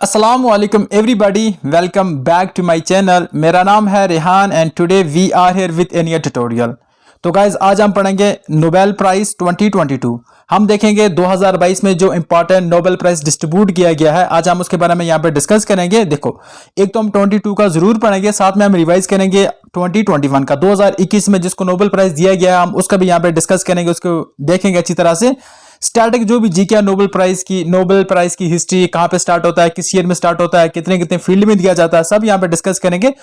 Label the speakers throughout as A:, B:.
A: Assalamualaikum everybody, welcome back to my channel। मेरा नाम है Rehan and today we are here with a new tutorial. तो guys आज हम पढ़ेंगे नोबेल प्राइज 2022। हम देखेंगे 2022 में जो इंपॉर्टेंट नोबेल प्राइज डिस्ट्रीब्यूट किया गया है, आज हम उसके बारे में यहाँ पे डिस्कस करेंगे। देखो, एक तो हम 22 का जरूर पढ़ेंगे, साथ में हम रिवाइज करेंगे 2021 का, 2021 में जिसको नोबेल प्राइज दिया गया है हम उसका भी यहाँ पे डिस्कस करेंगे, उसको देखेंगे अच्छी तरह से। स्टैटिक जो भी जीके नोबेल प्राइज की हिस्ट्री, कहां पे स्टार्ट होता है, किस ईयर में स्टार्ट होता है, कितने कितने फील्ड में दिया जाता है, सब यहां पे डिस्कस करेंगे।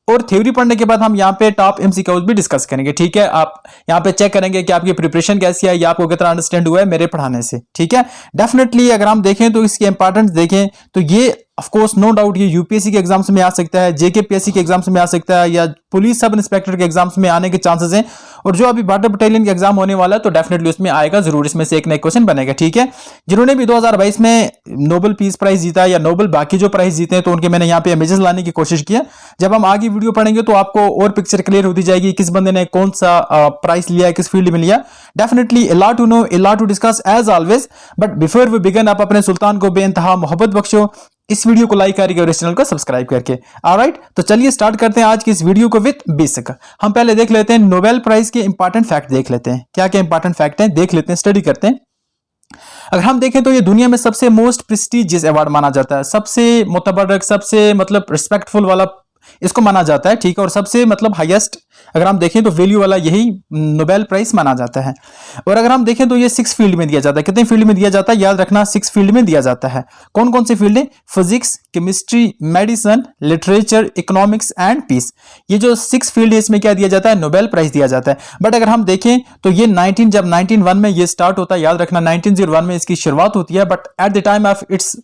A: और थ्योरी पढ़ने के बाद हम यहाँ पे टॉप एमसीक्यूज भी डिस्कस करेंगे। ठीक है, आप यहाँ पे चेक करेंगे कि आपकी प्रिपरेशन कैसी है या आपको कितना अंडरस्टैंड हुआ है मेरे पढ़ाने से। ठीक है, डेफिनेटली अगर हम देखें तो इसकी इंपॉर्टेंस देखें तो ये ऑफ कोर्स नो डाउट ये यूपीएससी के एग्जाम्स में आ सकता है, जेकेपीएससी के एग्जाम्स में आ सकता है, या पुलिस सब इंस्पेक्टर के एग्जाम्स में आने के चांसेस हैं। और जो अभी बॉर्डर बटालियन का एग्जाम होने वाला है तो डेफिनेटली उसमें आएगा जरूर, इसमें से एक ना एक क्वेश्चन बनेगा। ठीक है, जिन्होंने भी 2022 में नोबेल पीस प्राइज जीता या नोबेल बाकी जो प्राइज जीते हैं तो उनके मैंने यहाँ पे इमेजेस लाने की कोशिश किया। जब हम आगे वीडियो पढ़ेंगे तो आपको और पिक्चर क्लियर होती जाएगी किस बंदे ने कौन सा प्राइज लिया है, किस फील्ड में लिया। Definitely a lot to know, a lot to discuss as always, but before we begin आप अपने सुल्तान को बेइंतहा मोहब्बत बख्शो इस वीडियो को लाइक करके और इस चैनल को सब्सक्राइब करके। ऑलराइट, तो चलिए स्टार्ट करते हैं आज की इस वीडियो को विद बेसिक। हम पहले देख लेते हैं नोबेल प्राइज के इंपॉर्टेंट फैक्ट, देख लेते हैं क्या क्या इंपॉर्टेंट फैक्ट हैं, देख लेते हैं, स्टडी करते हैं। अगर हम देखें तो ये दुनिया में सबसे मोस्ट प्रेस्टिजियस अवार्ड माना जाता है, सबसे मुतबरक, सबसे मतलब रिस्पेक्टफुल वाला इसको माना जाता है। ठीक है, और सबसे मतलब हाईएस्ट अगर हम देखें तो वैल्यू वाला यही नोबेल प्राइज माना जाता है। और अगर हम देखें तो ये 6 फील्ड में दिया जाता है। कितने फील्ड में दिया जाता है, याद रखना 6 फील्ड में दिया जाता है। कौन कौन से फील्ड है? Physics, chemistry, medicine, literature, economics and peace. ये जो 6 फील्ड है इसमें क्या दिया जाता है, नोबेल प्राइज दिया जाता है। बट अगर हम देखें तो ये 1901 में ये स्टार्ट होता है, याद रखना 1901 में इसकी शुरुआत होती है। But at the time of its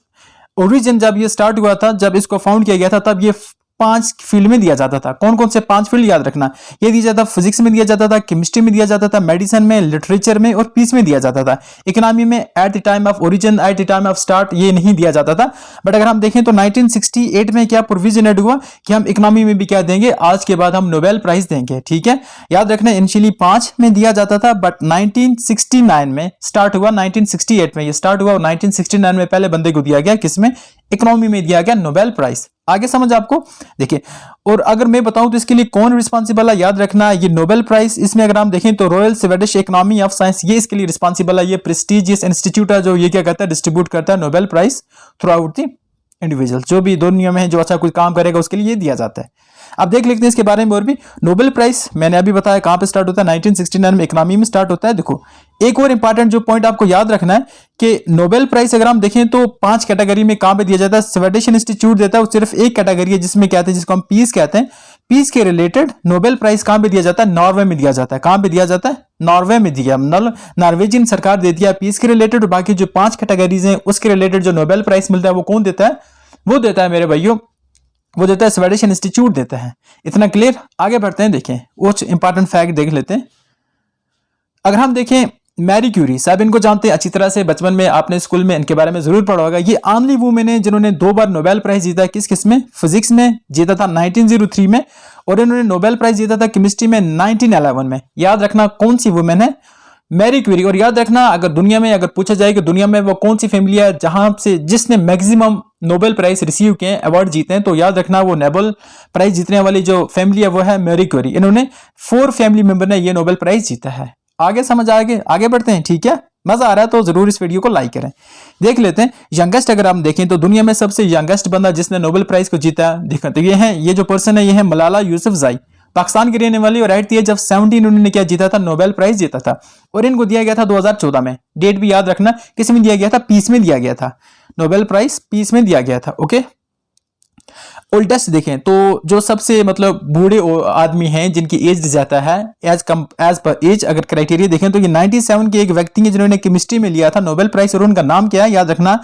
A: origin जब ये स्टार्ट हुआ था, जब इसको फाउंड किया गया था, तब ये 5 फील्ड में दिया जाता था। कौन कौन से 5 फील्ड, याद रखना ये दिया जाता, फिजिक्स में दिया जाता था, केमिस्ट्री में दिया जाता था, मेडिसिन में, लिटरेचर में और पीस में दिया जाता था। इकोनॉमी में at the time of origin, at the time of start ये नहीं दिया जाता था। बट अगर हम देखें तो 1968 में क्या प्रोविजन एड हुआ कि हम इकोनॉमी में भी क्या देंगे, आज के बाद हम नोबेल प्राइज देंगे। ठीक है, याद रखना इनिशियली 5 में दिया जाता था, बट 1969 में स्टार्ट हुआ, 1968 में ये स्टार्ट हुआ और 1969 में पहले बंदे को दिया गया, किसमें, इकोनॉमी में दिया गया नोबेल प्राइज। आगे समझ आपको, देखिए। और अगर मैं बताऊं तो इसके लिए कौन रिस्पांसिबल है, याद रखना ये नोबेल प्राइज, इसमें अगर हम देखें तो royal Swedish academy of science ये इसके लिए रिस्पांसिबल है। ये प्रेस्टिजियस इंस्टीट्यूट है जो ये क्या कहता है, डिस्ट्रीब्यूट करता है Nobel prize throughout the individual. जो भी दुनिया में है जो अच्छा कोई काम करेगा उसके लिए ये दिया जाता है। अब देख लेते हैं इसके बारे में और भी। नोबेल प्राइज मैंने अभी बताया कहां पे स्टार्ट होता है, 1969 में इकोनॉमी में स्टार्ट होता है। देखो, एक और इंपॉर्टेंट जो पॉइंट आपको याद रखना है कि नोबेल प्राइज अगर हम देखें तो 5 कैटेगरी में कहां पे दिया जाता है, स्वीडिश इंस्टीट्यूट देता है, वो सिर्फ एक कैटेगरी है जिसमें कहते हैं, जिसको हम पीस कहते हैं। पीस के रिलेटेड नोबेल प्राइज कहां पे दिया जाता है, नॉर्वे में दिया जाता है। कहां पे दिया जाता है, नॉर्वे में दिया, नॉर्वेजियन सरकार देती है पीस के रिलेटेड। और बाकी जो 5 कैटेगरीज हैं उसके रिलेटेड जो नोबेल प्राइज मिलता है वो कौन देता है, वो देता है मेरे भाइयों, वो देता है स्वीडिश इंस्टीट्यूट देता है। इतना क्लियर, आगे बढ़ते हैं, देखें कुछ इंपॉर्टेंट फैक्ट देख लेते हैं। अगर हम देखें मैरी क्यूरी साहब, इनको जानते हैं अच्छी तरह से, बचपन में आपने स्कूल में इनके बारे में जरूर पढ़ा होगा। ये ओनली वुमेन है जिन्होंने 2 बार नोबेल प्राइज जीता है। किस किस में, फिजिक्स में जीता था 1903 में, और इन्होंने नोबेल प्राइज जीता था केमिस्ट्री में 1911 में। याद रखना कौन सी वुमेन है, मैरी क्यूरी। और याद रखना अगर दुनिया में अगर पूछा जाए कि दुनिया में वो कौन सी फैमिली है जहां से जिसने मैक्सिमम नोबेल प्राइज रिसीव किए, अवार्ड जीते हैं, तो याद रखना वो नोबेल प्राइज जीतने वाली जो फैमिली है वो है मैरी क्यूरी। इन्होंने 4 फैमिली मेंबर ने ये नोबेल प्राइज जीता है। आगे समझ आगे बढ़ते हैं। ठीक है, मजा आ रहा है तो जरूर इस वीडियो को लाइक करें। देख लेते हैं यंगेस्ट, अगर हम देखें तो दुनिया में सबसे यंगेस्ट बंदा जिसने नोबेल प्राइज को जीता है, देखा तो ये जो पर्सन है ये है मलाला यूसुफजई, पाकिस्तान की रहने वाली। और एट द एज ऑफ 17 उन्होंने क्या जीता था, नोबेल प्राइज जीता था। और इनको दिया गया था 2014 में। डेट भी याद रखना, किस में दिया गया था, पीस में दिया गया था। नोबेल प्राइज पीस में दिया गया था। ओके, ओल्डेस्ट देखें तो जो सबसे मतलब बूढ़े आदमी हैं जिनकी एज ज्यादा है, एज पर एज अगर क्राइटेरिया देखें तो ये 97 के एक व्यक्ति हैं जिन्होंने केमिस्ट्री में लिया था नोबेल प्राइज। और उनका नाम क्या है, याद रखना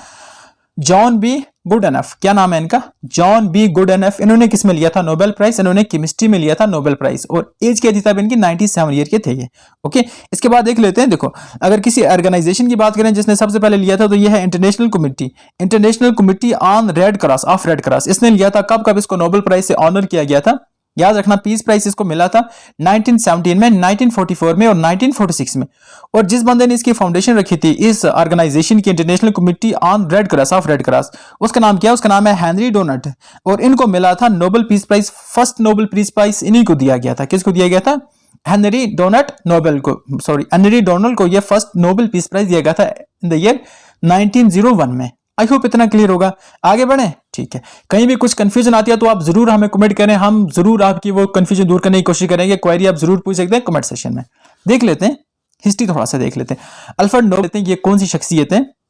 A: जॉन बी गुडएनफ। क्या नाम है इनका, जॉन बी गुडएनफ। इन्होंने किस में लिया था नोबेल प्राइज, इन्होंने केमिस्ट्री में लिया था नोबेल प्राइज। और एज क्या थी तब इनकी, 97 ईयर के थे ये। ओके, इसके बाद देख लेते हैं। देखो, अगर किसी ऑर्गेनाइजेशन की बात करें जिसने सबसे पहले लिया था तो यह है international committee on red cross of red cross. इसने लिया था कब इसको नोबेल प्राइज से ऑनर किया गया था, याद रखना पीस प्राइज इसको मिला था 1917 में, 1944 में और 1946 में। और जिस बंदे ने इसकी फाउंडेशन रखी थी इस ऑर्गेनाइजेशन की, international committee on red cross of red cross, उसका नाम क्या है? उसका नाम है हेनरी डोनट। और इनको मिला था Nobel peace prize, first Nobel peace prize इन्हीं को दिया गया था। किसको दिया गया था? हेनरी डोनट नोबेल को, सॉरी हेनरी डोनल को यह फर्स्ट नोबेल पीस प्राइज दिया गया था इन द ईयर 1901 में। आई होप इतना क्लियर होगा। आगे बढ़े, ठीक है। कहीं भी कुछ कंफ्यूजन आती है तो आप जरूर हमें कमेंट करें, हम जरूर आपकी वो कंफ्यूजन दूर करने की कोशिश करेंगे। क्वेरी आप जरूर पूछ सकते हैं कमेंट सेक्शन में। देख लेते हैं हिस्ट्री, थोड़ा सा देख लेते हैं। अल्फ्रेड नोबेल लेते हैं, ये कौन सी शख्सियत है?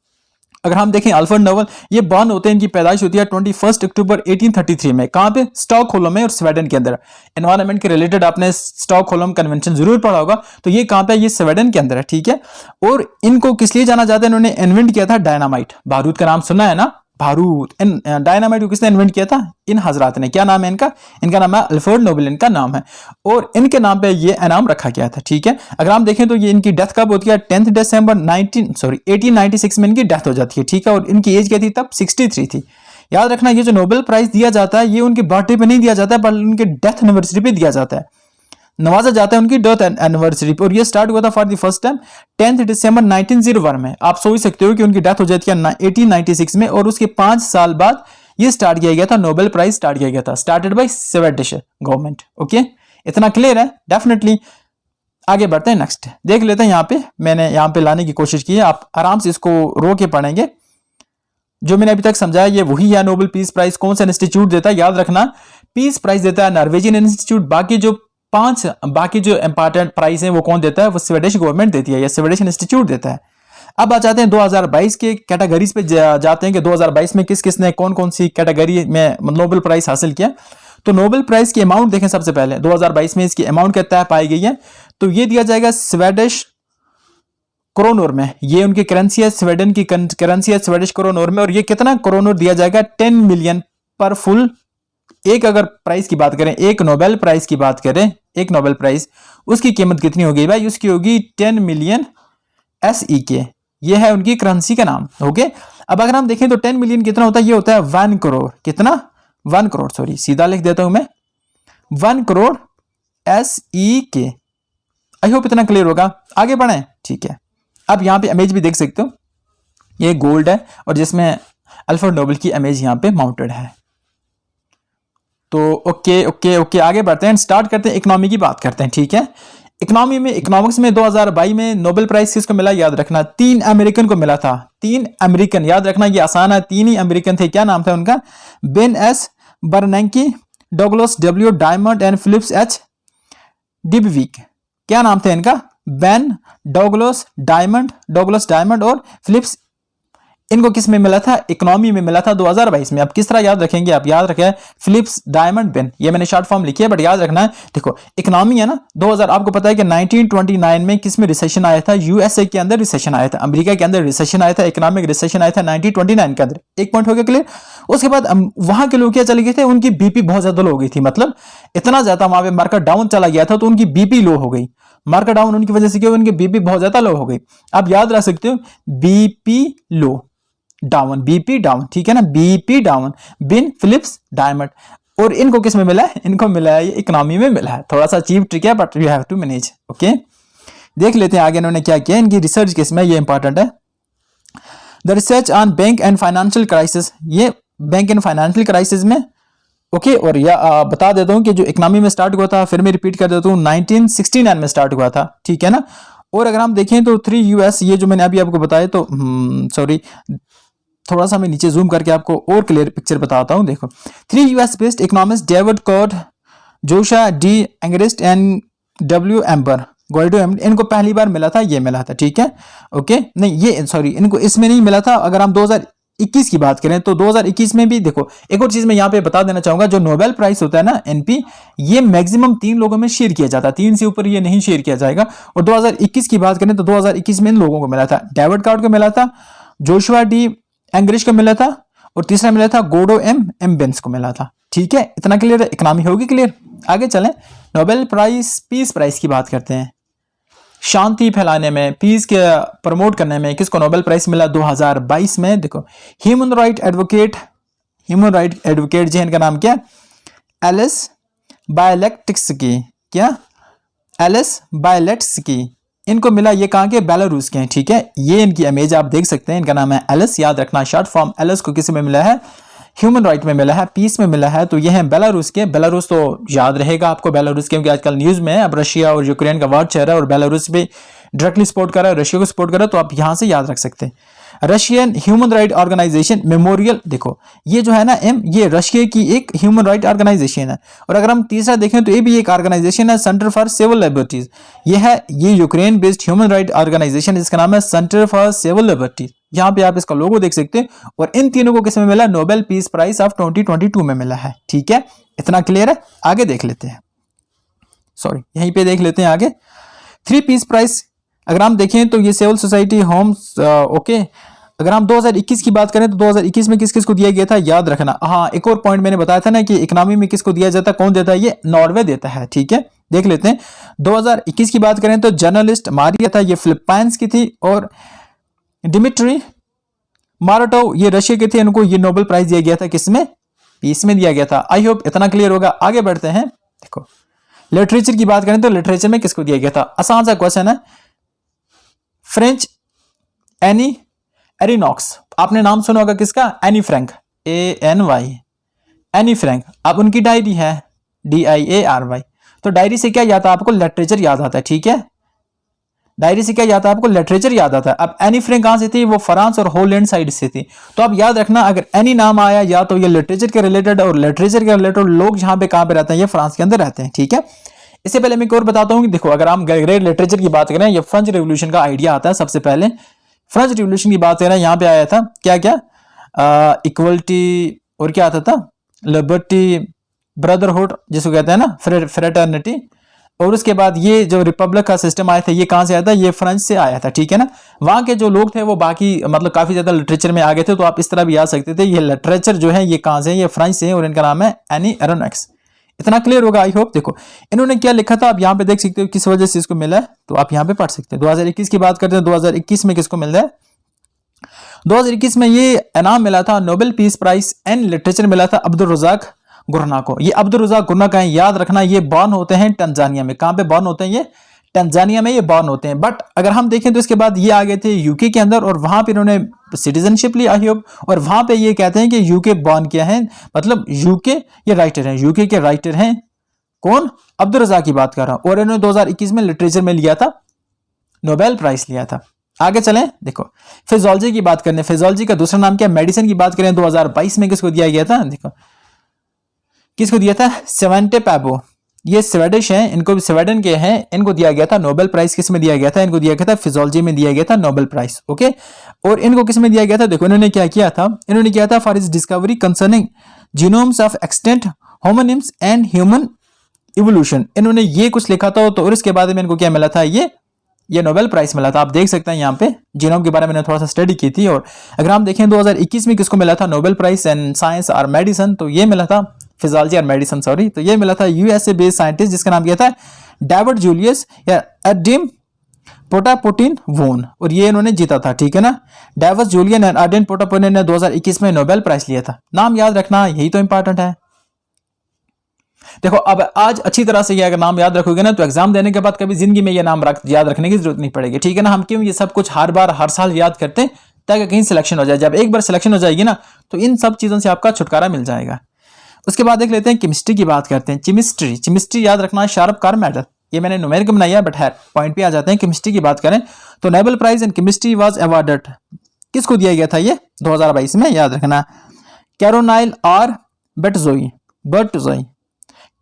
A: अगर हम देखें अल्फ्रेड नोबेल, ये बॉर्न होते हैं, इनकी पैदाइश होती है 21 अक्टूबर 1833 में। कहां पे? स्टॉकहोल्म में और स्वीडन के अंदर। एनवायरनमेंट के रिलेटेड आपने स्टॉकहोल्म कन्वेंशन जरूर पढ़ा होगा, तो ये कहां पे? ये स्वीडन के अंदर है, ठीक है। और इनको किस लिए जाना जाता है? इन्होंने इन्वेंट किया था डायनामाइट। बारूद का नाम सुना है ना? बारूद। डायनामाइट को किसने इन्वेंट किया था? इन हजरात ने। क्या नाम है इनका? इनका नाम है अल्फ्रेड नोबेल, इनका नाम है। और इनके नाम पे ये इनाम रखा गया था, ठीक है। अगर हम देखें तो ये इनकी डेथ कब होती है? 10 दिसंबर 1896 में इनकी डेथ हो जाती है, ठीक है। और इनकी एज क्या थी तब? 63 थी। याद रखना ये जो नोबेल प्राइज दिया जाता है ये उनके बर्थडे पे नहीं दिया जाता है, बल्कि उनके डेथ एनिवर्सरी पे दिया जाता है, नवाजा जाता है उनकी डेथ एनिवर्सरी पर। और ये स्टार्ट हुआ था फॉर द फर्स्ट टाइम 10 दिसंबर 1901 में। आप सोच सकते हो कि उनकी डेथ हो जाती है 1896 में, और उसके 5 साल बाद ये स्टार्ट किया गया था, नोबेल प्राइज स्टार्ट किया गया था, started by Swedish government. Okay, इतना क्लियर है? डेफिनेटली। आगे बढ़ते हैं, नेक्स्ट देख लेते हैं। यहाँ पे मैंने यहाँ पे लाने की कोशिश की है, आप आराम से इसको रो के पढ़ेंगे। जो मैंने अभी तक समझाया ये वही है। नोबेल पीस प्राइज कौन सा इंस्टीट्यूट देता है? याद रखना पीस प्राइज देता है नॉर्वेजियन इंस्टीट्यूट। बाकी जो इंपॉर्टेंट प्राइज है वो कौन देता है? वो स्वीडिश गवर्नमेंट देती है या स्वीडिश इंस्टीट्यूट देता है। अब आ जाते हैं 2022 के कैटेगरीज पे जाते हैं कि 2022 में किस किस ने कौन कौन सी कैटेगरी में नोबेल प्राइज हासिल किया। तो नोबेल प्राइज की अमाउंट देखें सबसे पहले। 2022 में इसकी अमाउंट क्या पाई गई है? तो ये दिया जाएगा स्वीडिश क्रोनोर में। ये उनकी करेंसी है, स्वीडन की करेंसी है स्वीडिश क्रोनोर में। और ये कितना क्रोनोर दिया जाएगा? 10 मिलियन पर फुल। एक अगर प्राइस की बात करें, एक नोबेल प्राइज की बात करें, एक नोबेल प्राइज उसकी कीमत कितनी होगी भाई? उसकी होगी 10 मिलियन SEK। ये है उनकी करेंसी का नाम। ओके, अब अगर हम देखें तो 10 मिलियन कितना होता है? ये होता है 1 करोड़। कितना? 1 करोड़, सॉरी सीधा लिख देता हूं मैं, 1 करोड़ SEK। आई होप इतना क्लियर होगा। आगे बढ़े, ठीक है। अब यहाँ पे इमेज भी देख सकते हो, ये गोल्ड है और जिसमें अल्फ्रेड नोबेल की इमेज यहाँ पे माउंटेड है। तो ओके आगे बढ़ते हैं, स्टार्ट करते हैं, इकोनॉमी की बात करते हैं, ठीक है। इकोनॉमिक्स में 2022 में नोबेल प्राइज किसको मिला? याद रखना 3 अमेरिकन को मिला था। 3 अमेरिकन, याद रखना ये आसान है, 3 ही अमेरिकन थे। क्या नाम था उनका? Ben S Bernanke, Douglas W Diamond and Phillips H Dybvig. क्या नाम था इनका? बेन, डगलस डायमंड और फिलिप्स। इनको किस में मिला था? इकोनॉमी में मिला था 2022 में। अब किस तरह याद रखेंगे? आप याद रखें फिलिप्स, डायमंड, बेन। ये मैंने शॉर्ट फॉर्म लिखी है बट याद रखना है। देखो इकोनॉमी है ना, 2000 आपको पता है कि 1929 में किस में रिसेशन आया था? USA के अंदर रिसेशन आया था, अमेरिका के अंदर रिसेशन आया था, इकोनॉमिक रिसेशन आया था 1929 के अंदर। एक पॉइंट हो गया क्लियर। उसके बाद वहां के लोग क्या चले गए थे? उनकी BP बहुत ज्यादा लो हो गई थी, मतलब इतना ज्यादा वहां पे मार्केट डाउन चला गया था, तो उनकी BP लो हो गई। मार्केट डाउन उनकी वजह से क्या? उनकी BP बहुत ज्यादा लो हो गई। आप याद रख सकते हो BP लो डाउन, BP डाउन, ठीक है ना, BP डाउन, बिन, फिलिप्स, डायमंड। और इनको किस में मिला है? इनको मिला है, ये इकोनॉमी में मिला है। थोड़ा सा चीप ट्रिक है but you have to manage. Okay, देख लेते हैं आगे इन्होंने क्या किया। इनकी रिसर्च किस में? ये इंपॉर्टेंट है। The research on bank and financial crisis, ये बैंक एंड फाइनेंशियल क्राइसिस में। ओके, और या बता देता हूं कि जो इकोनॉमी में स्टार्ट हुआ था, फिर मैं रिपीट कर देता हूं, 1969 में स्टार्ट हुआ था, ठीक है ना। और अगर हम देखें तो 3 US, ये जो मैंने अभी आपको बताया, तो सॉरी थोड़ा सा मैं नीचे जूम करके आपको और क्लियर पिक्चर बताता हूं। देखो 3 US based economist David Card, Joshua D Angrist and W Imbens Guido, इनको पहली बार मिला था, ये मिला था, ठीक है। ओके, नहीं ये सॉरी इनको इसमें नहीं मिला था। अगर हम 2021 की बात करें तो 2021 में भी देखो, एक और चीज मैं यहाँ पे बता देना चाहूंगा, जो नोबेल प्राइज होता है ना NP, ये मैक्सिमम 3 लोगों में शेयर किया जाता है, 3 से ऊपर ये नहीं शेयर किया जाएगा। और 2021 की बात करें तो 2021 में इन लोगों को मिला था, डेविड कॉड को मिला था, जोशुआ D एंग्रिश को मिला था, और तीसरा मिला था गोडो M बेंस को मिला था, ठीक है। इतना क्लियर है, इकोनॉमी होगी क्लियर। आगे चलें, नोबेल प्राइज, पीस प्राइज की बात करते हैं। शांति फैलाने में, पीस के प्रमोट करने में किसको नोबेल प्राइज मिला 2022 में? देखो ह्यूमन राइट एडवोकेट जो है इनका नाम क्या? एलिस बायलेट्स्की, क्या एलिस बायलेट्स्की, इनको मिला, ये कहाँ के, बेलारूस के हैं, ठीक है। ये इनकी इमेज आप देख सकते हैं, इनका नाम है एलिस, याद रखना। शॉर्ट फॉर्म एलिस को किसी में मिला है, ह्यूमन राइट में मिला है, पीस में मिला है, तो ये है बेलारूस के। बेलारूस तो याद रहेगा आपको बेलारूस, क्योंकि आजकल न्यूज में है, अब रशिया और यूक्रेन का वार चल रहा है और बेलारूस भी डायरेक्टली सपोर्ट कर रहा है, रशिया को सपोर्ट कर रहा है, तो आप यहां से याद रख सकते हैं। Russian human right organisation memorial, देखो ये जो है ना एम, ये रशिया की एक ह्यूमन राइट ऑर्गेनाइजेशन है। और अगर हम तीसरा देखें तो ये भी एक ऑर्गेनाइजेशन है, सेंटर फॉर सिविल लिबर्टीज। ये Ukraine based human right organisation, इसका नाम है सेंटर फॉर सिविल लिबर्टीज। यहाँ पे आप इसका लोगो देख सकते हैं। और इन तीनों को किसमें मिला, नोबेल पीस प्राइज ऑफ 2022 में मिला है, ठीक है। इतना क्लियर है, आगे देख लेते हैं, सॉरी यहीं पे देख लेते हैं आगे। 3 पीस प्राइज अगर हम देखें तो ये सिविल सोसाइटी होम्स, ओके। अगर हम 2021 की बात करें तो 2021 में किस किस को दिया गया था, याद रखना। हाँ, एक और पॉइंट मैंने बताया था ना कि इकोनॉमी में किसको दिया जाता है, कौन देता है, ये नॉर्वे देता है, ठीक है। देख लेते हैं 2021 की बात करें तो जर्नलिस्ट मारिया था, ये फिलीपाइंस की थी, और डिमिट्री माराटोव ये रशिया के थे, इनको ये नोबेल प्राइज दिया गया था, किसमें, पीस में दिया गया था। आई होप इतना क्लियर होगा, आगे बढ़ते हैं। देखो लिटरेचर की बात करें तो लिटरेचर में किसको दिया गया था, आसान सा क्वेश्चन है। फ्रेंच एनी एरिनॉक्स, आपने नाम सुना होगा किसका, Anne Frank, ANY, Anne Frank. अब उनकी डायरी है DIARY, तो डायरी से क्या याद आता है आपको, लिटरेचर याद आता है, ठीक है। डायरी से क्या याद आता है आपको, लिटरेचर याद आता है। अब एनी फ्रैंक कहां से थी, वो फ्रांस और होलैंड साइड से थी। तो आप याद रखना, अगर एनी नाम आया या तो ये लिटरेचर के रिलेटेड, और लिटरेचर के रिलेटेड लोग जहां पे कहां पे रहते हैं, ये फ्रांस के अंदर रहते हैं, ठीक है। इससे पहले मैं एक और बताता हूं कि देखो अगर हम ग्रेट लिटरेचर की बात करें, ये फ्रेंच रेवोल्यूशन का आइडिया आता है सबसे पहले। फ्रेंच रिवोल्यूशन की बात करें, यहाँ पे आया था क्या क्या, इक्वलिटी, और क्या आता था, लिबर्टी, ब्रदरहुड जिसको कहते हैं ना, फ्रेटर्निटी। और उसके बाद ये जो रिपब्लिक का सिस्टम आया था, ये कहां से आया था, ये फ्रेंच से आया था, ठीक है ना। वहां के जो लोग थे वो बाकी मतलब काफी ज्यादा लिटरेचर में आ गए थे, तो आप इस तरह भी आ सकते थे, ये लिटरेचर जो है ये कहां से है, ये फ्रेंच से है, और इनका नाम है एनी एरोनॉक्स। इतना क्लियर होगा आई होप। देखो इन्होंने क्या लिखा था, आप यहाँ पे देख सकते हो किस वजह से इसको मिला है, तो आप यहाँ पे पढ़ सकते हैं। 2021 की बात करते हैं, 2021 में किसको मिल रहा है, 2021 में ये इनाम मिला था, Nobel peace prize and literature मिला था अब्दुल रज़ाक गुरना को। ये अब्दुल रज़ाक गुरना का है, याद रखना, ये बॉर्न होते हैं टंजानिया में। कहां पे बॉर्न होते हैं, ये टंजानिया में ये बॉर्न होते हैं। बट अगर हम देखें तो इसके बाद ये आ गए थे यूके के अंदर, और वहां पे इन्होंने सिटीजनशिप ली आई होप, और वहां पे ये कहते हैं कि यूके बॉर्न किया है, मतलब यूके ये राइटर हैं, यूके के राइटर हैं, कौन, अब्दुल रज़ाक की बात कर रहा हूं। और इन्होंने 2021 में लिटरेचर में लिया था, नोबेल प्राइज लिया था। आगे चलें, देखो फिजियोलॉजी की बात करें, फिजियोलॉजी का दूसरा नाम क्या, मेडिसिन की बात करें, 2022 में किसको दिया गया था, देखो किसको दिया था, सेवेंटे पैबो, ये स्वीडिश हैं, इनको स्वीडन के हैं, इनको दिया गया था नोबेल प्राइज। किस में दिया गया था, इनको दिया गया था फिजियोलॉजी में दिया गया था नोबेल प्राइज, ओके। और इनको किस में दिया गया था, देखो इन्होंने क्या किया था, इन्होंने किया था for is discovery concerning genomes of extent homonyms and human evolution. इन्होंने ये कुछ लिखा था, तो और इसके बाद में इनको क्या मिला था, ये नोबेल प्राइज मिला था। आप देख सकते हैं यहाँ पे जीनोम के बारे में मैंने थोड़ा सा स्टडी की थी। और अगर हम देखें 2021 में किसको मिला था नोबेल प्राइज इन साइंस और मेडिसिन, तो ये मिला था फिजियोलॉजी और मेडिसिन, सॉरी, तो ये मिला था यूएसए बेस्ड साइंटिस्ट जिसका नाम क्या था, डेविड जूलियस या एडिम पोटापोटिन वोन, और ये इन्होंने जीता था, ठीक है ना। डेविड जूलियन एंड एडिम पोटापोटिन ने 2021 में नोबेल प्राइज लिया था। नाम याद रखना, यही तो इंपॉर्टेंट है। देखो अब आज अच्छी तरह से ये अगर नाम याद रखोगे ना, तो एग्जाम देने के बाद कभी जिंदगी में ये नाम याद रखने की जरूरत नहीं पड़ेगी, ठीक है ना। हम क्यों ये सब कुछ हर बार हर साल याद करते हैं, ताकि कहीं सिलेक्शन हो जाए। जब एक बार सिलेक्शन हो जाएगी ना, तो इन सब चीजों से आपका छुटकारा मिल जाएगा। उसके बाद देख लेते हैं केमिस्ट्री की बात करते हैं। केमिस्ट्री याद रखना, शार्प कार मेडल, ये मैंने न्यूमेरिक बनाया है, बट है पॉइंट पे आ जाते हैं। केमिस्ट्री की बात करें तो Nobel prize in chemistry was awarded, किसको दिया गया था, ये 2022 में, याद रखना, Caroline R Bertozzi,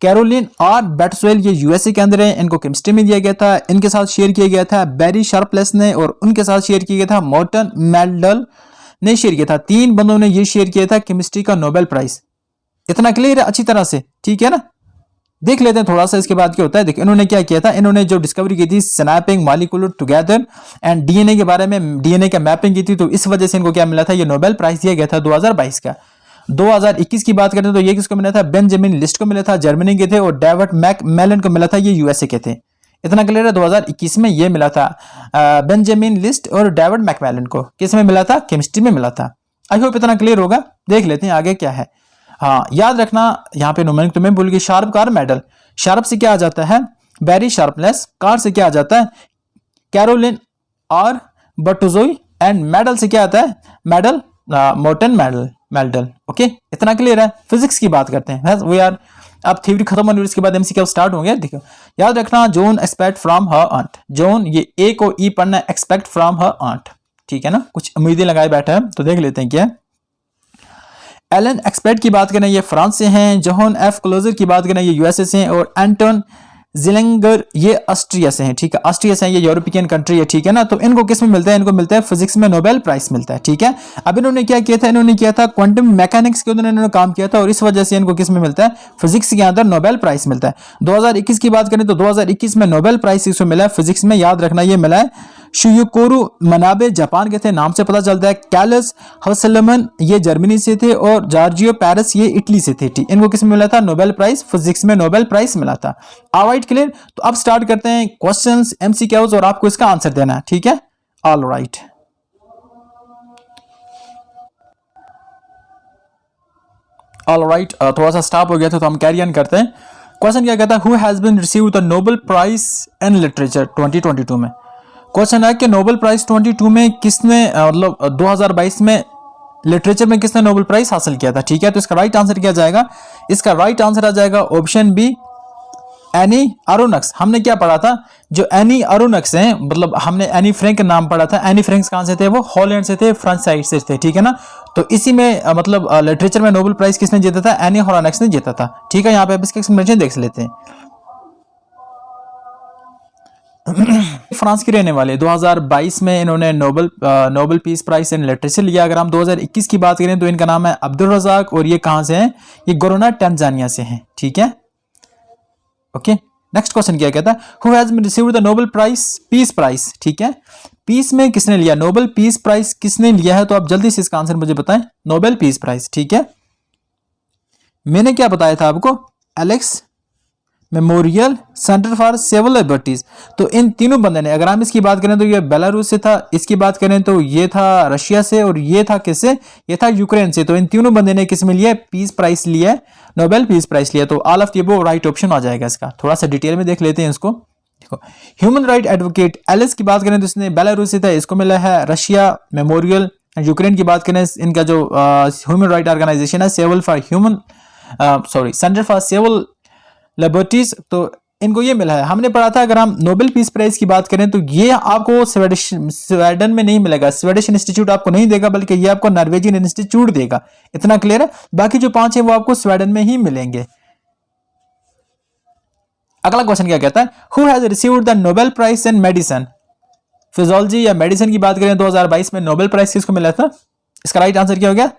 A: Carolyn R बैट्सवेल, ये यूएसए के अंदर है, इनको केमिस्ट्री में दिया गया था। इनके साथ शेयर किया गया था बैरी शार्पलेस ने, और उनके साथ शेयर किया गया था मॉर्टन मेल्डल ने शेयर किया था। 3 बंदों ने ये शेयर किया था केमिस्ट्री का नोबेल प्राइज। इतना क्लियर है अच्छी तरह से, ठीक है ना। देख लेते हैं थोड़ा सा इसके बाद क्या होता है। देखिए इन्होंने क्या किया था, इन्होंने जो डिस्कवरी की थी snapping molecular together and DNA के बारे में, डीएनए का मैपिंग की थी, तो इस वजह से इनको क्या मिला था, ये नोबेल प्राइज दिया गया था 2022 का। 2021 की बात करें तो ये किसको मिला था, बेंजामिन लिस्ट को मिला था, जर्मनी के थे, और डेविड मैकमेलन को मिला था, ये यूएसए के थे। इतना क्लियर है। 2021 में ये मिला था बेंजामिन लिस्ट और डेविड मैकमेलन को, किस में मिला था, केमिस्ट्री में मिला था। आई होप इतना क्लियर होगा। देख लेते हैं आगे क्या है। हाँ याद रखना, यहाँ पे न्यूमेरिक तो मैं भूल गई, शार्प कार मेडल, शार्प से क्या आ जाता है? बैरी शार्पनेस। कार से क्या आ जाता है? कैरोलिन और बटुजोई। एंड मेडल से क्या आता है? Medal, Morton medal. ओके, इतना क्लियर है। फिजिक्स की बात करते हैं। वी आर, अब थ्योरी खत्म होने इसके बाद एमसीक्यू स्टार्ट होंगे। देखो याद रखना, जोन एक्सपेक्ट फ्रॉम हर आंट। जोन, ये ए को ई पढ़ना, एक्सपेक्ट फ्रॉम हर आंट, ठीक है ना। कुछ उम्मीदें लगाए बैठे हैं, तो देख लेते हैं क्या। एलन एक्सपेक्ट की बात करें ये फ्रांस से हैं। जोहन एफ क्लोजर की बात करें ये यूएसए से हैं। और एंटन जिलेंगर ये ऑस्ट्रिया से हैं, ठीक है। ऑस्ट्रिया से हैं, ये यूरोपियन कंट्री है, ठीक है ना। तो इनको किस में मिलता है? इनको मिलता है फिजिक्स में नोबेल प्राइज मिलता है, ठीक है। अब इन्होंने क्या किया था? इन्होंने किया था क्वांटम मैकेनिक्स के अंदर इन्होंने काम किया था, और इस वजह से इनको किस में मिलता है? फिजिक्स के अंदर नोबेल प्राइज मिलता है। 2021 की बात करें तो 2021 में नोबेल प्राइज किसको मिला है? फिजिक्स में। याद रखना ये मिला है शुयुकोरु मनाबे, जापान के थे, नाम से पता चलता है। कैलस हवसलमन ये जर्मनी से थे। और जॉर्जियो पेरिस ये इटली से थे, ठीक। इनको किस में मिला था? नोबेल प्राइज, फिजिक्स में नोबेल प्राइज मिला था। Alright, clear. तो अब स्टार्ट करते हैं क्वेश्चंस, एमसीक्यूज, और आपको इसका आंसर देना है, ठीक है। ऑलराइट, ऑलराइट, थोड़ा सा स्टॉप हो गया था, तो हम कैरी ऑन करते हैं। क्वेश्चन क्या कहता है? Who has been received the Nobel prize in literature 2022 में। क्वेश्चन है कि नोबेल प्राइज 22 में किसने, मतलब 2022 में लिटरेचर में किसने नोबेल प्राइज हासिल किया था, ठीक है। तो इसका राइट आंसर क्या जाएगा? इसका राइट आंसर आ जाएगा ऑप्शन बी, एनी अरोनक्स। हमने क्या पढ़ा था? जो एनी अरोनक्स हैं, मतलब हमने एनी फ्रैंक का नाम पढ़ा था। एनी फ्रैंक कहां से थे? वो हॉलैंड से थे, फ्रेंच साइड से थे, ठीक है ना। तो इसी में मतलब लिटरेचर में नोबेल प्राइज किसने जीता था? एनी अरोनक्स ने जीता था, ठीक है। यहाँ पे इसका एक्सप्लेनेशन देख लेते हैं। फ्रांस के रहने वाले, 2022 में इन्होंने Nobel peace prize in literature लिया। अगर हम 2021 की बात करें तो इनका नाम है अब्दुल रजाक, और ये कहां से हैं? ये गोरोना टंजानिया से हैं, ठीक है। ओके, नेक्स्ट क्वेश्चन क्या कहता है? Who has been received the Nobel prize, peace prize, ठीक है। पीस में किसने लिया? नोबेल पीस प्राइज किसने लिया है? तो आप जल्दी से इसका आंसर मुझे बताएं। नोबेल पीस प्राइज, ठीक है। मैंने क्या बताया था आपको? Alex memorial centre for civil liberties. तो इन तीनों बंदे ने, अगर हम इसकी बात करें तो ये बेलारूस से था, इसकी बात करें तो ये था रशिया से, और ये था किससे? ये था यूक्रेन से। तो इन तीनों बंदे ने किस में लिया? पीस प्राइज लिया, नोबेल पीस प्राइज लिया। तो all of the above right option आ जाएगा इसका। थोड़ा सा डिटेल में देख लेते हैं इसको। देखो, ह्यूमन राइट एडवोकेट एलिस की बात करें तो इसने बेलारूस से था, इसको मिला है रशिया मेमोरियल। यूक्रेन की बात करें, इनका जो ह्यूमन राइट ऑर्गेनाइजेशन है, civil for human, sorry, centre for civil liberties, तो इनको ये मिला है। हमने पढ़ा था, अगर हम नोबेल पीस प्राइज की बात करें तो ये आपको स्वीडन में नहीं मिलेगा, स्वीडिश इंस्टीट्यूट आपको नहीं देगा, बल्कि ये आपको नॉर्वेजियन इंस्टीट्यूट देगा। इतना क्लियर है। बाकी जो 5 है वो आपको स्वीडन में ही मिलेंगे। अगला क्वेश्चन क्या कहता है? Who has received the Nobel prize in medicine, physiology या मेडिसिन की बात करें 2022 में नोबेल प्राइज किसको मिला था? इसका राइट आंसर क्या हो गया?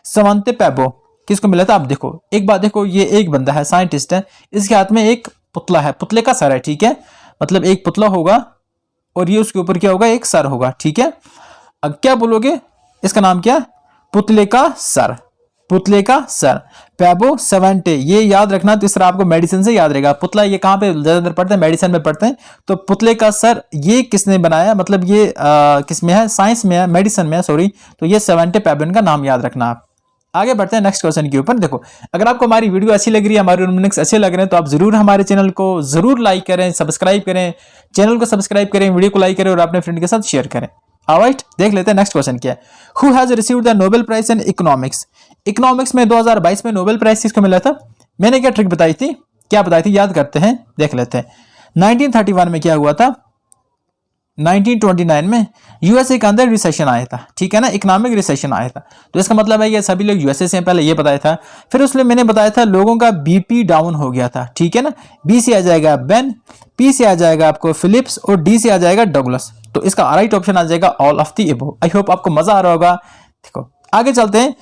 A: समंते पेबो। किसको मिला था? आप देखो, एक बात देखो, ये एक बंदा है, साइंटिस्ट है, इसके हाथ में एक पुतला है, पुतले का सर है, ठीक है। मतलब एक पुतला होगा और ये उसके ऊपर क्या होगा? एक सर होगा, ठीक है। अब क्या बोलोगे? इसका नाम क्या? पुतले का सर, पुतले का सर, पेबो सेवेंटे। ये याद रखना, तो इस तरह आपको मेडिसिन से याद रहेगा। पुतला ये कहां पे ज्यादातर पढ़ते हैं? मेडिसिन में पढ़ते हैं। तो पुतले का सर ये किसने बनाया? मतलब ये किस में है? साइंस में है, मेडिसिन में है, सॉरी। तो ये सेवेंटे पेबो, इनका नाम याद रखना आप। आगे बढ़ते हैं नेक्स्ट क्वेश्चन के ऊपर। देखो, अगर आपको हमारी वीडियो अच्छी लग रही है, हमारे रूमनिक्स अच्छे लग रहे हैं, तो आप जरूर हमारे चैनल को जरूर लाइक करें, सब्सक्राइब करें, चैनल को सब्सक्राइब करें, वीडियो को लाइक करें, और अपने फ्रेंड के साथ शेयर करें। ऑलराइट, देख लेते हैं नेक्स्ट क्वेश्चन क्या है। Who has received the Nobel prize in economics. Economics में 2022 में नोबेल प्राइज किसको मिला था? मैंने क्या ट्रिक बताई थी, क्या बताई थी? याद करते हैं, देख लेते हैं। 1931 में क्या हुआ था? 1929 में यूएसए के अंदर रिसेशन आया था, ठीक है ना, इकोनॉमिक रिसेशन आया था। तो इसका मतलब है ये सभी लोग यूएसए से हैं, पहले ये बताया था। फिर उसमें मैंने बताया था लोगों का बीपी डाउन हो गया था, ठीक है ना। बी से आ जाएगा बेन, पी से आ जाएगा आपको फिलिप्स, और डी से आ जाएगा डगलस। तो इसका राइट ऑप्शन आ जाएगा all of the above. I hope आपको मजा आ रहा होगा। देखो, आगे चलते हैं।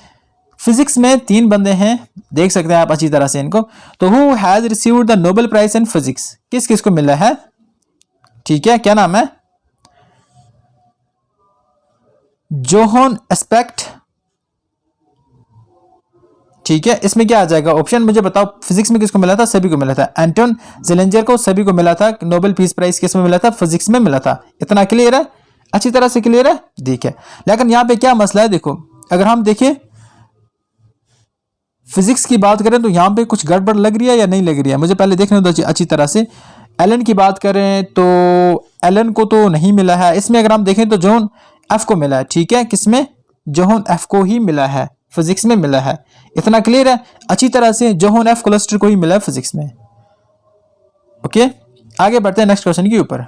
A: फिजिक्स में 3 बंदे हैं, देख सकते हैं आप अच्छी तरह से इनको। तो who has received the Nobel prize in physics, किस किस को मिला है? ठीक है, क्या नाम है? जोहन एस्पेक्ट, ठीक है। इसमें क्या आ जाएगा ऑप्शन? मुझे बताओ, फिजिक्स में किसको मिला था? सभी को मिला था। एंटन जेलेंजर को सभी को मिला था। नोबेल पीस प्राइज किस में मिला था? फिजिक्स में मिला था। इतना क्लियर है? अच्छी तरह से क्लियर है? देखिए, लेकिन यहां पे क्या मसला है, देखो, अगर हम देखें फिजिक्स की बात करें तो यहाँ पे कुछ गड़बड़ लग रही है या नहीं लग रही है, मुझे पहले देखने दो अच्छी तरह से। एलन की बात करें तो एलन को तो नहीं मिला है इसमें, अगर हम देखें तो जॉन एफ को मिला है, ठीक है, किसमें, जॉन एफ को ही मिला है, फिजिक्स में मिला है। इतना क्लियर है अच्छी तरह से, जॉन एफ क्लस्टर को ही मिला है फिजिक्स में। ओके, आगे बढ़ते हैं नेक्स्ट क्वेश्चन के ऊपर।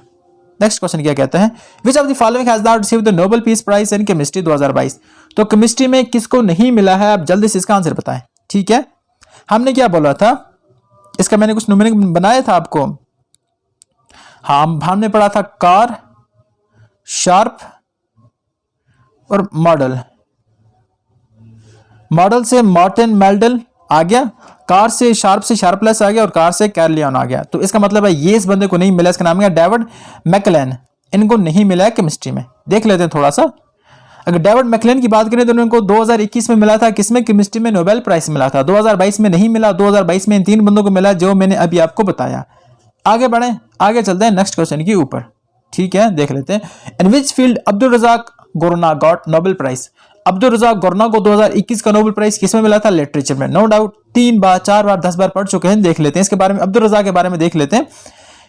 A: नेक्स्ट क्वेश्चन क्या कहता है, which of the following has not received the Nobel peace prize in chemistry 2022। तो केमिस्ट्री में किसको नहीं मिला है, आप जल्दी से इसका आंसर बताएं। ठीक है, हमने क्या बोला था, इसका मैंने कुछ न्यूमेरिक बनाया था आपको। हाँ, हमने पढ़ा था कार, शार्प और मॉडल। मॉडल से मार्टिन मेल्डल आ गया, कार से शार्पलेस आ गया और कार से कैरलियन आ गया। तो इसका मतलब है ये इस बंदे को नहीं मिला, इसका नाम है डेविड मैकलेन, इनको नहीं मिला है केमिस्ट्री में। देख लेते हैं थोड़ा सा। अगर डेविड मैकलेन की बात करें तो उनको 2021 में मिला था, किसमें, केमिस्ट्री में नोबेल प्राइज मिला था। 2022 में नहीं मिला, 2022 में इन 3 बंदों को मिला जो मैंने अभी आपको बताया। आगे बढ़े, आगे चलते हैं नेक्स्ट क्वेश्चन के ऊपर। ठीक है, देख लेते हैं। In which field Abdul Razak Gurnah got Nobel prize. Abdul Razak Gurnah को 2021 का नोबेल प्राइज किसमें मिला था, लिटरेचर में। नो डाउट 3 बार 4 बार 10 बार पढ़ चुके हैं, देख लेते हैं इसके बारे में, अब्दुल रजाक के बारे में देख लेते हैं।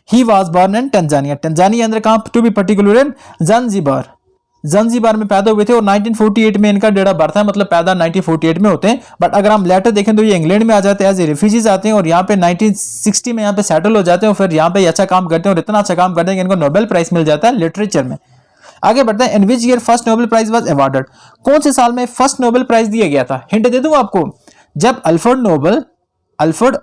A: He was born in टंजानिया, Tanzania अंदर कहां, to be particular in Zanzibar, Zanzibar में पैदा हुए थे और 1948 में इनका डेट ऑफ बर्थ है, मतलब पैदा 1948 में होते हैं। बट अगर हम लेटर देखें तो ये इंग्लैंड में आ जाते हैं, एज ए रिफ्यूजीज आते हैं और यहाँ पे 1960 में यहाँ पे सेटल हो जाते हैं और फिर यहाँ पे अच्छा काम करते हैं और इतना अच्छा काम करते हैं कि इनको नोबेल प्राइज मिल जाता है लिटरेचर में। आगे बढ़ते हैं। In which year first Nobel prize was awarded, कौन से साल में फर्स्ट नोबेल प्राइज दिया गया था। हिंट दे दूं आपको, जब अल्फ्रेड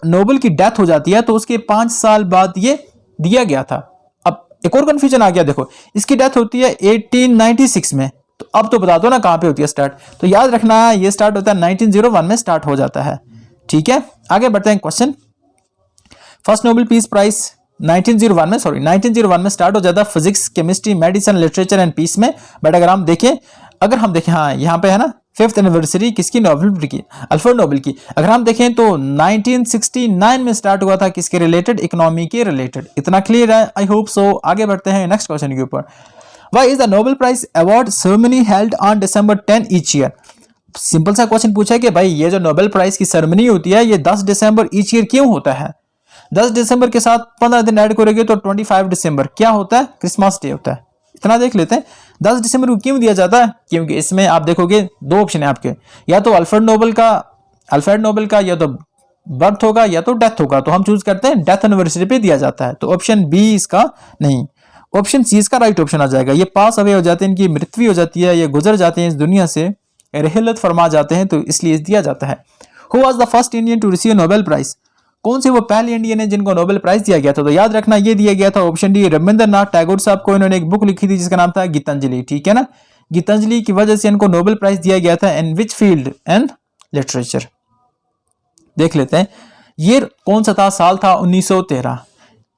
A: नोबेल की डेथ हो जाती है तो उसके 5 साल बाद ये दिया गया था। अब एक और कंफ्यूजन आ गया, देखो इसकी डेथ होती है 1896 में, तो अब तो बता दो ना कहां पे होती है स्टार्ट। तो याद रखना ये स्टार्ट होता है 1901 में स्टार्ट हो जाता है। ठीक है, आगे बढ़ते हैं। Question, first Nobel peace prize 1901 में स्टार्ट हो जाता है physics, chemistry, medicine, literature and peace में। बट अगर हम देखें हाँ यहाँ पे है ना 5th एनिवर्सरी किसकी, नोबेल की, अल्फ्रेड नोबेल की। अगर हम देखें तो 1969 में स्टार्ट हुआ था, किसके रिलेटेड, इकोनॉमी के रिलेटेड। इतना क्लियर है, आई होप सो। आगे बढ़ते हैं नेक्स्ट क्वेश्चन के ऊपर। Why is the Nobel prize award ceremony held on December 10 each year. Simple सा क्वेश्चन पूछा है कि भाई ये जो नोबेल प्राइज की सेरेमनी होती है ये 10 दिसंबर ईच ईयर क्यों होता है। 10 दिसंबर के साथ 15 दिन ऐड करोगे तो 25 दिसंबर क्या होता है, क्रिसमस डे होता है। इतना देख लेते हैं 10 दिसंबर को क्यों दिया जाता है, क्योंकि इसमें आप देखोगे 2 ऑप्शन है आपके, या तो अल्फ्रेड नोबेल का या तो बर्थ होगा या तो डेथ होगा। तो हम चूज करते हैं डेथ एनिवर्सरी पे दिया जाता है, तो ऑप्शन बी इसका नहीं, ऑप्शन सी इसका राइट ऑप्शन आ जाएगा। ये पास अवे हो जाते हैं, इनकी मृत्यु हो जाती है, ये गुजर जाते हैं इस दुनिया से, रहलत फरमा जाते हैं, तो इसलिए दिया जाता है। Who was the first Indian to receive Nobel prize, कौन से वो पहले इंडियन है जिनको नोबेल प्राइज दिया गया था। तो याद रखना ये दिया गया था ऑप्शन डी, रविंद्रनाथ टैगोर साहब को। इन्होंने एक बुक लिखी थी जिसका नाम था गीतांजलि। ठीक है ना, गीतांजलि की वजह से इनको नोबेल प्राइज दिया गया था। इन विच फील्ड, एंड लिटरेचर। देख लेते हैं ये कौन सा था, साल था 1913,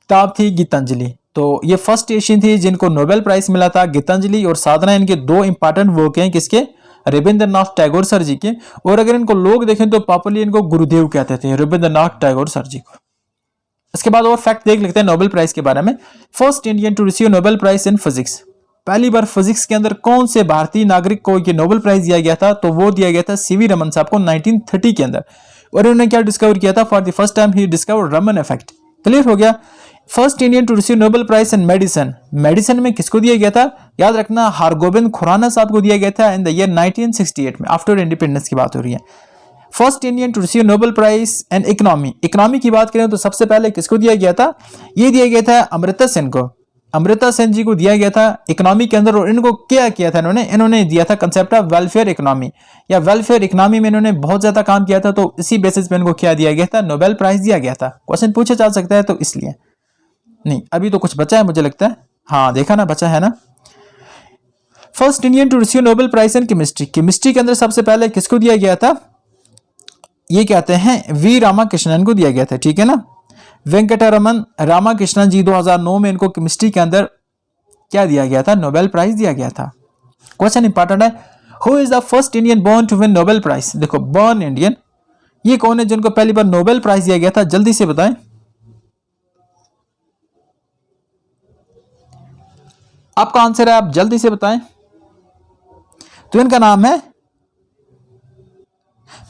A: किताब थी गीतांजलि। तो ये फर्स्ट एशियन थी जिनको नोबेल प्राइज मिला था, गीतांजलि और साधना। इनके 2 इंपॉर्टेंट वर्क हैं, किसके, रविंद्रनाथ टैगोर सर जी के। और अगर इनको लोग देखें तो पॉपुलरली इनको गुरुदेव कहते थे, रविंद्रनाथ टैगोर सर जी को। इसके बाद और फैक्ट देख लेते हैं नोबेल प्राइज के बारे में। First Indian to receive Nobel prize in physics, पहली बार फिजिक्स के अंदर कौन से भारतीय नागरिक को ये नोबेल प्राइज दिया गया था, तो वो दिया गया था सीवी रमन साहब को 1930 के अंदर। और उन्होंने क्या डिस्कवर किया था, फॉर द फर्स्ट टाइम ही डिस्कवर रमन इफेक्ट। क्लियर हो गया। First Indian to receive Nobel prize in medicine, medicine में किसको दिया गया था, याद रखना हरगोबिंद खुराना साहब को दिया गया था इन द ईयर 1968 में, आफ्टर इंडिपेंडेंस की बात हो रही है। First Indian to receive Nobel prize in economy, economy की बात करें तो सबसे पहले किसको दिया गया था, ये दिया गया था अमृता सेन को। अमृता सेन जी को दिया गया था इकोनॉमी के अंदर। और इनको क्या किया था इन्होंने दिया था कंसेप्ट ऑफ वेलफेयर इकोनॉमी, या वेलफेयर इकोनॉमी में इन्होंने बहुत ज्यादा काम किया था। तो इसी बेसिस पे इनको क्या दिया गया था, नोबेल प्राइज दिया गया था। क्वेश्चन पूछा जा सकता है, तो इसलिए नहीं, अभी तो कुछ बचा है मुझे लगता है, हाँ देखा ना, बचा है ना। First Indian to receive Nobel prize in chemistry, chemistry के अंदर सबसे पहले किसको दिया गया था, ये कहते हैं वी रामाकृष्णन को दिया गया था। ठीक है ना, वेंकटरमन रामाकृष्णन जी 2009 में इनको केमिस्ट्री के अंदर क्या दिया गया था, नोबेल प्राइज दिया गया था। क्वेश्चन इंपॉर्टेंट है, who is the first Indian born to win Nobel prize. देखो बोर्न इंडियन ये कौन है जिनको पहली बार नोबेल प्राइज दिया गया था, जल्दी से बताएं। आपका आंसर है, आप जल्दी से बताएं। तो इनका नाम है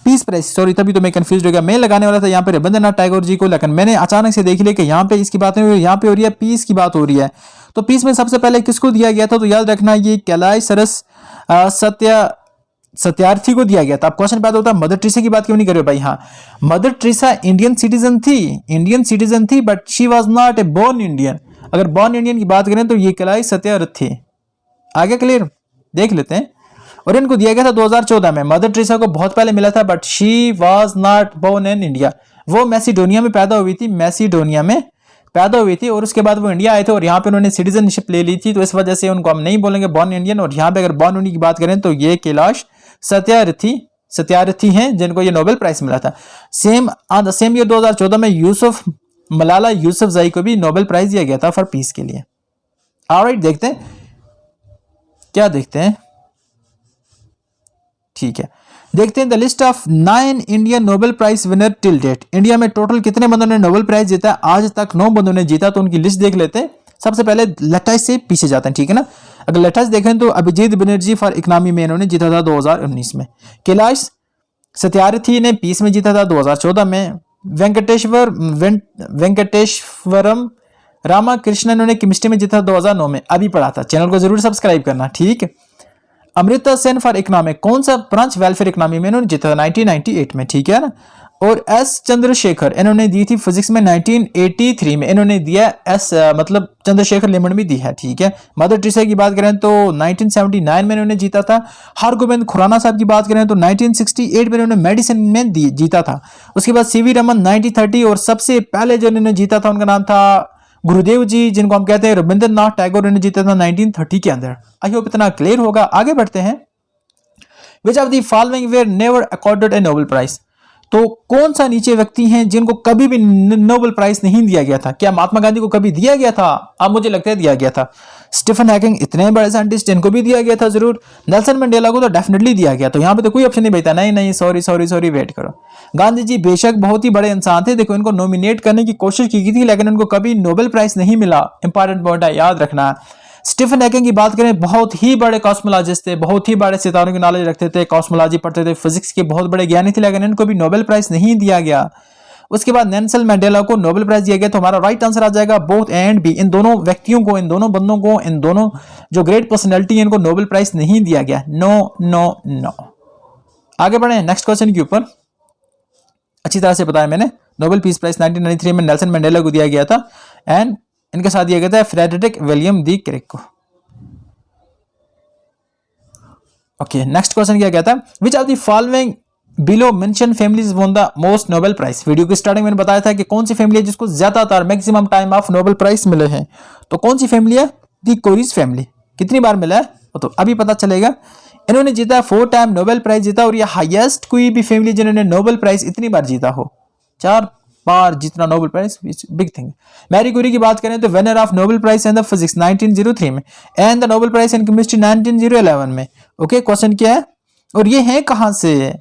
A: पीस प्राइस, सॉरी तभी तो मैं कंफ्यूज हो गया। मैं लगाने वाला था यहाँ पे रविंद्रनाथ टैगोर जी को, लेकिन मैंने अचानक से देख लिया कि यहाँ पे इसकी बात नहीं हो रही, यहाँ पे हो रही है पीस की बात हो रही है। तो पीस में सबसे पहले किसको दिया गया था? तो याद रखना ये कैलाश सरस सत्यार्थी को दिया गया था। अब क्वेश्चन पैदा होता है मदर टेरेसा की बात क्यों नहीं कर रहे भाई? हाँ, मदर टेरेसा इंडियन सिटीजन थी, इंडियन सिटीजन थी, but she was not a born Indian. अगर बोर्न इंडियन की बात करें तो ये कैलाश सत्यार्थी थी। आगे क्लियर देख लेते हैं। और इनको दिया गया था 2014 में। मदर टेरेसा को बहुत पहले मिला था, but she was not born in India. वो मैसिडोनिया में पैदा हुई थी, मैसिडोनिया में पैदा हुई थी, और उसके बाद वो इंडिया आए थे और यहाँ पे उन्होंने सिटीजनशिप ले ली थी। तो इस वजह से उनको हम नहीं बोलेंगे बोर्न इंडियन। और यहाँ पे अगर बोर्न इंडियन की बात करें तो ये कैलाश सत्यार्थी हैं, जिनको ये नोबेल प्राइज मिला था। सेम ईयर 2014 में मलाला यूसुफजई को भी नोबेल प्राइज दिया गया था फॉर पीस के लिए। ऑलराइट, देखते हैं क्या देखते हैं। ठीक है, देखते हैं the list of 9 Indian Nobel prize winner till date. India में टोटल कितने बंदों ने नोबेल प्राइज जीता है? आज तक 9 बंदों ने जीता। तो उनकी लिस्ट देख लेते हैं। सबसे पहले लटाइस से पीछे जाते हैं, ठीक है ना। अगर लटाइस देखें तो अभिजीत बनर्जी फॉर इकोनॉमी में इन्होंने जीता था 2019 में। कैलाश सत्यार्थी ने पीस में जीता था 2014 में। वेंकटेश्वरम रामाकृष्णन इन्होंने केमिस्ट्री में जीता था 2009 में। अभी पढ़ा था, चैनल को जरूर सब्सक्राइब करना, ठीक है। अमृता सेन फॉर इकोनॉमिक, कौन सा ब्रांच? वेलफेयर इकोनॉमी में इन्होंने जीता था 1998 में, ठीक है ना। और एस चंद्रशेखर इन्होंने दी थी फिजिक्स में 1983 में। इन्होंने दिया मतलब चंद्रशेखर लिमिट भी दी है, ठीक है। मदर टेरेसा की बात करें तो 1979 में इन्होंने जीता था। हरगोबिंद खुराना साहब की बात करें तो 1968 में इन्होंने मेडिसिन में जीता था। उसके बाद सीवी रमन 1930, और सबसे पहले जो इन्होंने जीता था उनका नाम था गुरुदेव जी, जिनको हम कहते हैं रविंद्रनाथ टैगोर, ने जीता था 1930 के अंदर। आई होप इतना क्लियर होगा। आगे बढ़ते हैं। Which of the following were never accorded a Nobel prize? तो कौन सा नीचे व्यक्ति हैं जिनको कभी भी नोबेल प्राइज नहीं दिया गया था? क्या महात्मा गांधी को कभी दिया गया था? अब मुझे लगता है दिया गया था। स्टीफन हॉकिंग इतने बड़े साइंटिस्ट, इनको भी दिया गया था जरूर। नेल्सन मंडेला को तो डेफिनेटली दिया गया। तो यहाँ पे तो कोई ऑप्शन नहीं बचता। नहीं, सॉरी, वेट करो। गांधी जी बेशक बहुत ही बड़े इंसान थे। देखो, इनको नॉमिनेट करने की कोशिश की गई थी, लेकिन इनको कभी नोबेल प्राइज नहीं मिला। इंपॉर्टेंट पॉइंट है, याद रखना। स्टीफन हॉकिंग की बात करें, बहुत ही बड़े कॉस्मोलॉजिस्ट थे, बहुत ही बड़े सितारों की नॉलेज रखते थे, कॉस्मोलॉजी पढ़ते थे, फिजिक्स के बहुत बड़े ज्ञानी थे, लेकिन इनको भी नोबेल प्राइज नहीं दिया गया। उसके बाद नेल्सन मंडेला को नोबेल प्राइज दिया गया। तो हमारा राइट आंसर आ जाएगा बोथ एंड बी। इन दोनों व्यक्तियों को, इन दोनों बंदों को, इन दोनों जो ग्रेट पर्सनैलिटी है, इनको नोबेल प्राइज नहीं दिया गया। नो। आगे बढ़े नेक्स्ट क्वेश्चन के ऊपर। अच्छी तरह से बताया मैंने। नोबेल पीस प्राइज 1993 में नेल्सन मंडेला को दिया गया था, एंड इनके साथ दिया गया था फ्रेडरिक विलियम दी क्रिक को। ओके, नेक्स्ट क्वेश्चन क्या कहता है? Which of the following below mention families won the most Nobel prize? Video की स्टार्टिंग में बताया था कि कौन सी फैमिली है जिसको ज्यादातर maximum time of Nobel prize मिले हैं। तो कौन सी फैमिली है? The Curies family. कितनी बार मिला है तो अभी पता चलेगा। इन्होंने जीता 4 टाइम नोबेल प्राइज जीता, और ये हाईएस्ट कोई भी फैमिली जिन्होंने नोबेल प्राइज इतनी बार जीता हो। 4 बार जीतना Nobel prize, big thing. Marie Curie की बात करें तो winner of Nobel prize in the physics 1903 में, and the Nobel prize in chemistry 1911 में। ओके, क्वेश्चन क्या है? और ये है कहां से?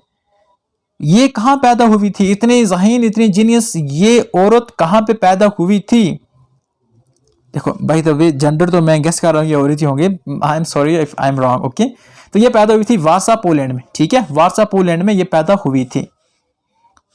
A: ये कहां पैदा हुई थी? इतने ज़हीन, इतनी जीनियस ये औरत कहां पे पैदा हुई थी? देखो भाई, तो जेंडर तो मैं गेस कर रहा हूँ ये औरत ही होंगे। I am sorry if I am wrong. Okay, तो ये पैदा हुई थी वारसा पोलैंड में, ठीक है। वारसा पोलैंड में ये पैदा हुई थी।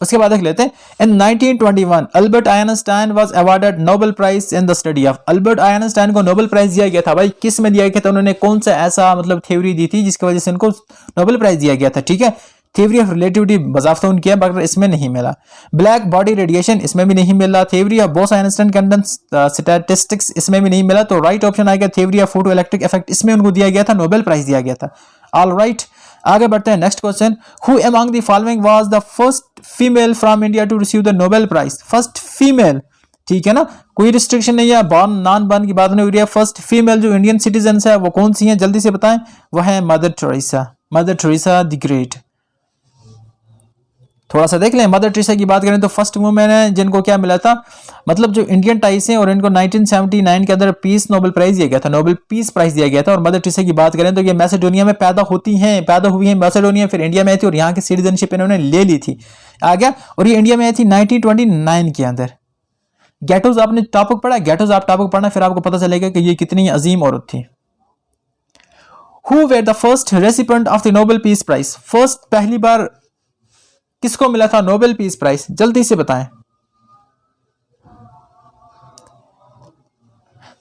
A: उसके बाद देख लेते हैं। In 1921 Albert Einstein was awarded Nobel prize in the study of. Albert Einstein को नोबेल प्राइज दिया गया था। भाई किस में दिया गया था? उन्होंने कौन सा ऐसा मतलब थ्योरी दी थी जिसकी वजह से इनको नोबेल प्राइज दिया गया था, ठीक है। थ्योरी ऑफ रिलेटिविटी बजाफ्ता उनकी है, मगर इसमें नहीं मिला। ब्लैक बॉडी रेडिएशन इसमें भी नहीं मिला। थ्योरी ऑफ बोस-आइंस्टाइन कंडेंस स्टैटिस्टिक्स इसमें भी नहीं मिला। तो राइट ऑप्शन आएगा theory of photo electric effect. इसमें उनको दिया गया था, नोबेल प्राइज दिया गया था। ऑल राइट, आगे बढ़ते हैं। Next question, who among the following was the first female from India to receive the Nobel prize? First female, ठीक है ना, कोई रिस्ट्रिक्शन नहीं है। बॉर्न नॉन बॉर्न की बात नहीं हो रही है। फर्स्ट फीमेल जो इंडियन सिटीजन है वो कौन सी है? जल्दी से बताएं। वह है mother Teresa, mother Teresa the great. थोड़ा सा देख लें। मदर टेरेसा की बात करें तो फर्स्ट वुमेन है जिनको क्या मिला था, मतलब जो इंडियन टाइस हैं, और इनको 1979 के अंदर पीस नोबेल प्राइज दिया गया था, नोबेल पीस प्राइज दिया गया था। और मदर टेरेसा की बात करें तो ये मैसेडोनिया में पैदा हुई हैं मैसेडोनिया, फिर इंडिया में आई थी और यहाँ की सिटीजनशिप इन्होंने ले ली थी। आ गया, और ये इंडिया में आई थी 1929 के अंदर। गैटोज आपने टॉपिक पढ़ा? गैटोज आप टॉपिक पढ़ना, फिर आपको पता चलेगा कि ये कितनी अजीम औरत थी। Who were the first recipient of the Nobel Peace Prize? First पहली बार किसको मिला था नोबेल पीस प्राइज, जल्दी से बताएं।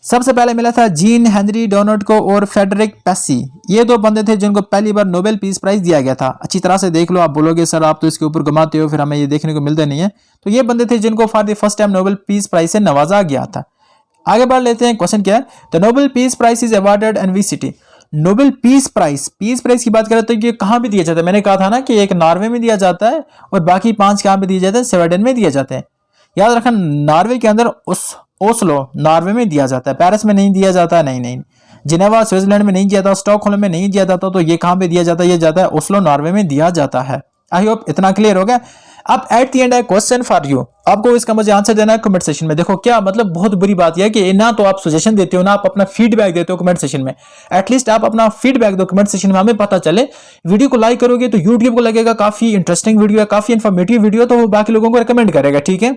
A: सबसे पहले मिला था जीन हेनरी डोनाल्ड को और फेडरिक पेसी। ये दो बंदे थे जिनको पहली बार नोबेल पीस प्राइज दिया गया था। अच्छी तरह से देख लो, आप बोलोगे सर आप तो इसके ऊपर घुमाते हो, फिर हमें ये देखने को मिलता नहीं है। तो ये बंदे थे जिनको for the first time Nobel peace prize से नवाजा गया था। आगे बढ़ लेते हैं, क्वेश्चन क्या है, the Nobel peace prize is awarded in which city. Nobel peace prize की बात करें तो ये कहाँ भी दिया जाता है। मैंने कहा था ना कि एक नॉर्वे में दिया जाता है और बाकी 5 कहाँ पे दिए जाते हैं, स्वीडन में दिए जाते हैं। याद रखना, नॉर्वे के अंदर ओस्लो नॉर्वे में दिया जाता है, पेरिस में नहीं दिया जाता, नहीं। जिनेवा स्विट्जरलैंड में नहीं दिया जाता, स्टॉकहोल्म में नहीं दिया जाता। तो ये कहाँ पे दिया जाता है, ये जाता है ओस्लो नॉर्वे में दिया जाता है। आई होप इतना क्लियर हो गया। अब एट द एंड है क्वेश्चन फॉर यू, आपको इसका मुझे आंसर देना है कमेंट सेक्शन में। देखो क्या मतलब, बहुत बुरी बात यह है कि ना तो आप सजेशन देते हो ना आप अपना फीडबैक देते हो कमेंट सेक्शन में। एटलीस्ट आप अपना फीडबैक दो कमेंट सेक्शन में, हमें पता चले। वीडियो को लाइक करोगे तो यूट्यूब को लगेगा काफी इंटरेस्टिंग वीडियो है, काफी इन्फॉर्मेटिव वीडियो, तो वो बाकी लोगों को रिकमेंड करेगा। ठीक है,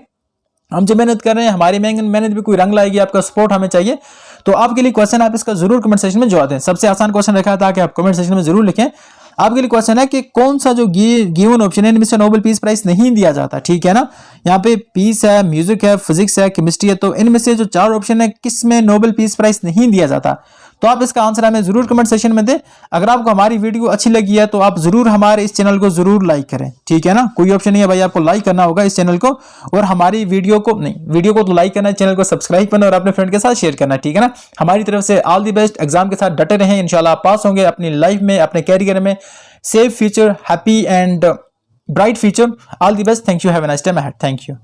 A: हम जो मेहनत कर रहे हैं, हमारी मेहनत भी कोई रंग लाएगी, आपका सपोर्ट हमें चाहिए। तो आपके लिए क्वेश्चन, आप इसका जरूर कमेंट सेक्शन में जवाब दें। सबसे आसान क्वेश्चन रखा था कि आप कमेंट सेक्शन में जरूर लिखें। आपके लिए क्वेश्चन है कि कौन सा जो गिवन ऑप्शन है इनमें से नोबेल पीस प्राइज नहीं दिया जाता। ठीक है ना, यहाँ पे पीस है, म्यूजिक है, फिजिक्स है, केमिस्ट्री है। तो इनमें से जो 4 ऑप्शन है किसमें नोबेल पीस प्राइज नहीं दिया जाता। तो आप इसका आंसर हमें जरूर कमेंट सेक्शन में दें। अगर आपको हमारी वीडियो अच्छी लगी है तो आप जरूर हमारे इस चैनल को जरूर लाइक करें। ठीक है ना, कोई ऑप्शन नहीं है भाई, आपको लाइक करना होगा इस चैनल को, और हमारी वीडियो को नहीं, वीडियो को तो लाइक करना है, चैनल को सब्सक्राइब करना और अपने फ्रेंड के साथ शेयर करना। ठीक है ना, हमारी तरफ से ऑल द बेस्ट। एग्जाम के साथ डटे रहें, इंशाल्लाह आप पास होंगे अपनी लाइफ में, अपने कैरियर में। Safe future, happy and bright future, all the best. Thank you, have a nice time ahead. Thank you.